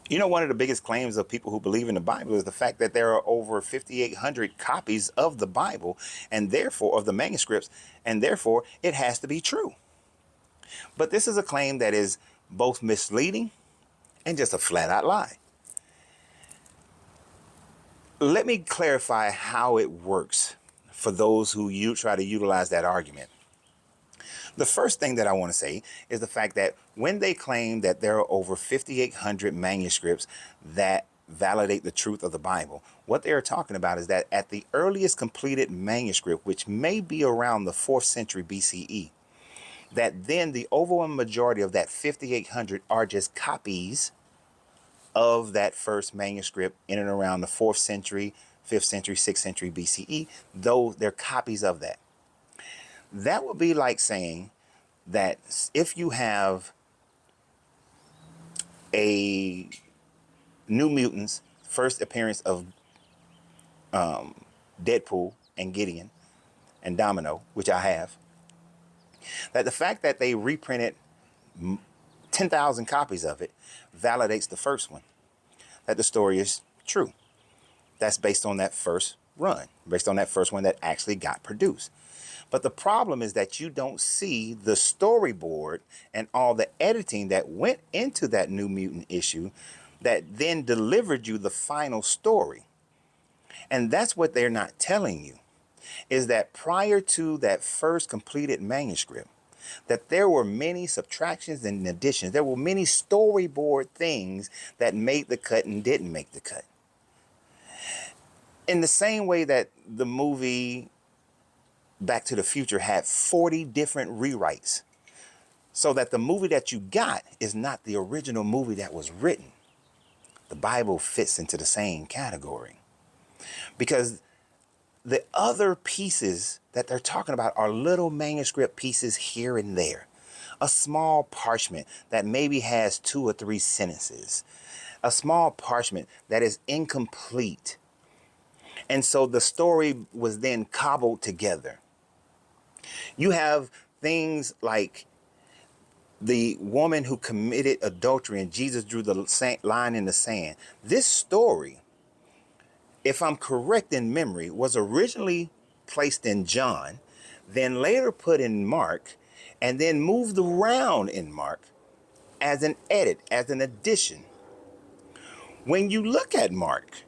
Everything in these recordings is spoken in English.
You know, one of the biggest claims of people who believe in the Bible is the fact that there are over 5,800 copies of the Bible, and therefore of the manuscripts, and therefore it has to be true. But this is a claim that is both misleading and just a flat out lie. Let me clarify how it works for those who try to utilize that argument. The first thing that I want to say is the fact that when they claim that there are over 5,800 manuscripts that validate the truth of the Bible, what they are talking about is that at the earliest completed manuscript, which may be around the 4th century BCE, that then the overwhelming majority of that 5,800 are just copies of that first manuscript in and around the 4th century, 5th century, 6th century BCE, though they're copies of that. That would be like saying that if you have a New Mutants first appearance of Deadpool and Gideon and Domino, which I have, that the fact that they reprinted 10,000 copies of it validates the first one, that the story is true. That's based on that first run, based on that first one that actually got produced. But the problem is that you don't see the storyboard and all the editing that went into that New Mutant issue that then delivered you the final story. And that's what they're not telling you, is that prior to that first completed manuscript, that there were many subtractions and additions. There were many storyboard things that made the cut and didn't make the cut. In the same way that the movie Back to the Future had 40 different rewrites, so that the movie that you got is not the original movie that was written. The Bible fits into the same category, because the other pieces that they're talking about are little manuscript pieces here and there. A small parchment that maybe has 2 or 3 sentences. A small parchment that is incomplete. And so the story was then cobbled together. You have things like the woman who committed adultery and Jesus drew the line in the sand. This story, if I'm correct in memory, was originally placed in John, then later put in Mark, and then moved around in Mark as an edit, as an addition. When you look at Mark,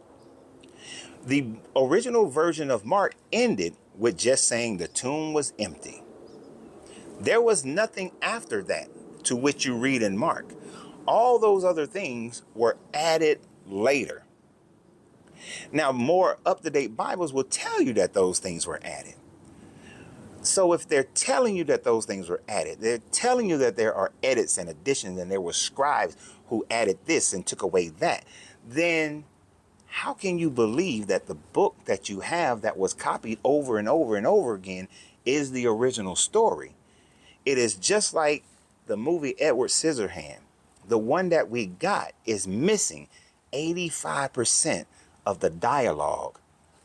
the original version of Mark ended with just saying the tomb was empty. There was nothing after that to which you read in Mark. All those other things were added later. Now, more up-to-date Bibles will tell you that those things were added. So if they're telling you that those things were added, they're telling you that there are edits and additions and there were scribes who added this and took away that, then how can you believe that the book that you have that was copied over and over and over again is the original story? It is just like the movie Edward Scissorhands. The one that we got is missing 85% of the dialogue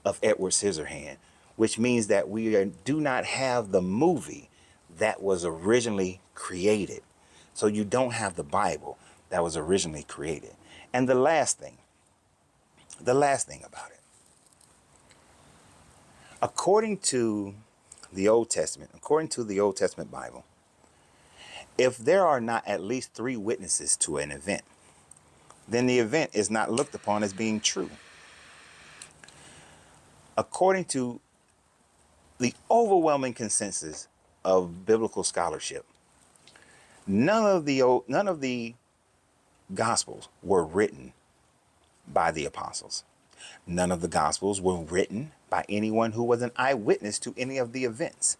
of Edward Scissorhands, which means that we do not have the movie that was originally created. So you don't have the Bible that was originally created. And the last thing about it, according to the Old Testament Bible, if there are not at least 3 witnesses to an event, then the event is not looked upon as being true. According to the overwhelming consensus of biblical scholarship, none of the Gospels were written by the apostles. None of the Gospels were written by anyone who was an eyewitness to any of the events.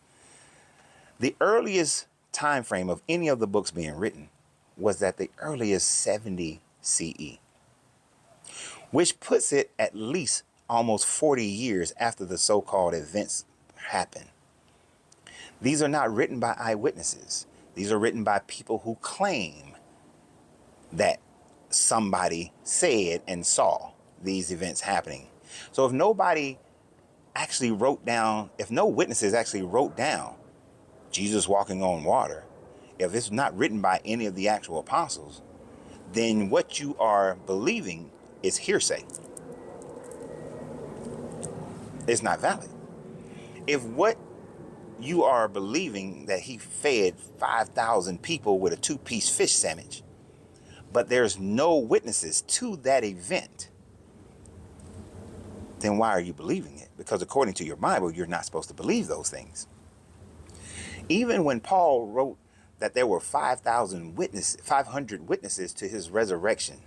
The earliest time frame of any of the books being written was at the earliest 70 CE, which puts it at least almost 40 years after the so-called events happened. These are not written by eyewitnesses. These are written by people who claim that somebody said and saw these events happening. So if nobody actually wrote down, if no witnesses actually wrote down Jesus walking on water, if it's not written by any of the actual apostles, then what you are believing is hearsay. It's not valid. If what you are believing that he fed 5,000 people with a 2-piece fish sandwich, but there's no witnesses to that event, then why are you believing it? Because according to your Bible, you're not supposed to believe those things. Even when Paul wrote that there were 500 witnesses to his resurrection,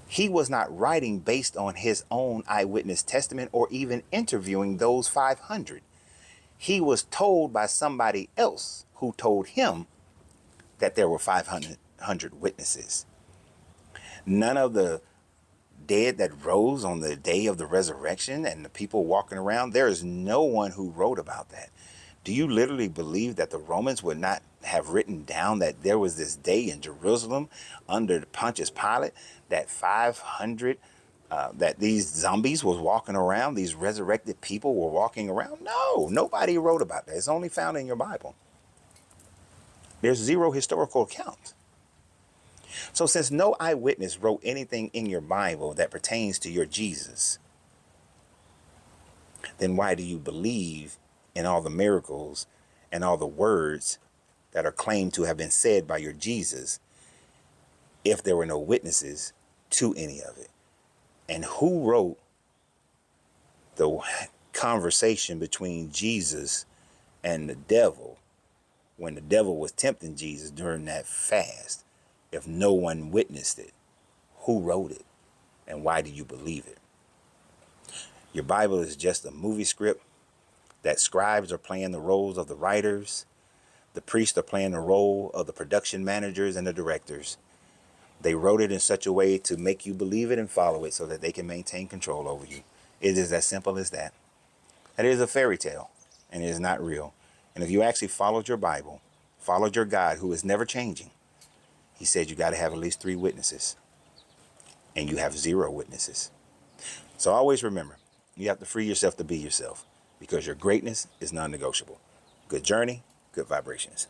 he was not writing based on his own eyewitness testament or even interviewing those 500. He was told by somebody else who told him that there were 500 witnesses. None of the dead that rose on the day of the resurrection and the people walking around, there is no one who wrote about that. Do you literally believe that the Romans would not have written down that there was this day in Jerusalem under Pontius Pilate that 500 that these zombies was walking around, these resurrected people were walking around? No, nobody wrote about that. It's only found in your Bible. There's zero historical account. So since no eyewitness wrote anything in your Bible that pertains to your Jesus, then why do you believe in all the miracles and all the words that are claimed to have been said by your Jesus if there were no witnesses to any of it? And who wrote the conversation between Jesus and the devil when the devil was tempting Jesus during that fast? If no one witnessed it, who wrote it? And why do you believe it? Your Bible is just a movie script that scribes are playing the roles of the writers. The priests are playing the role of the production managers and the directors. They wrote it in such a way to make you believe it and follow it so that they can maintain control over you. It is as simple as that. It is a fairy tale and it is not real. And if you actually followed your Bible, followed your God who is never changing, he said you got to have at least 3 witnesses. And you have 0 witnesses. So always remember, you have to free yourself to be yourself because your greatness is non-negotiable. Good journey, good vibrations.